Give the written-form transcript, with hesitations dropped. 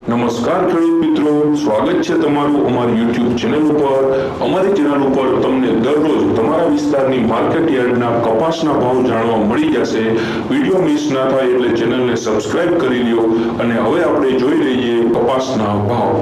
નમસ્કાર ખેડૂત મિત્રો, સ્વાગત છે તમારું અમારી YouTube ચેનલ ઉપર। અમારી ચેનલ ઉપર તમને દરરોજ તમારા વિસ્તારની માર્કેટ યાર્ડના કપાસના ભાવ જાણવા મળી જશે। વિડિયો મિસ ના થાય એટલે ચેનલને સબસ્ક્રાઇબ કરી લ્યો। અને હવે આપણે જોઈ લઈએ કપાસના ભાવ।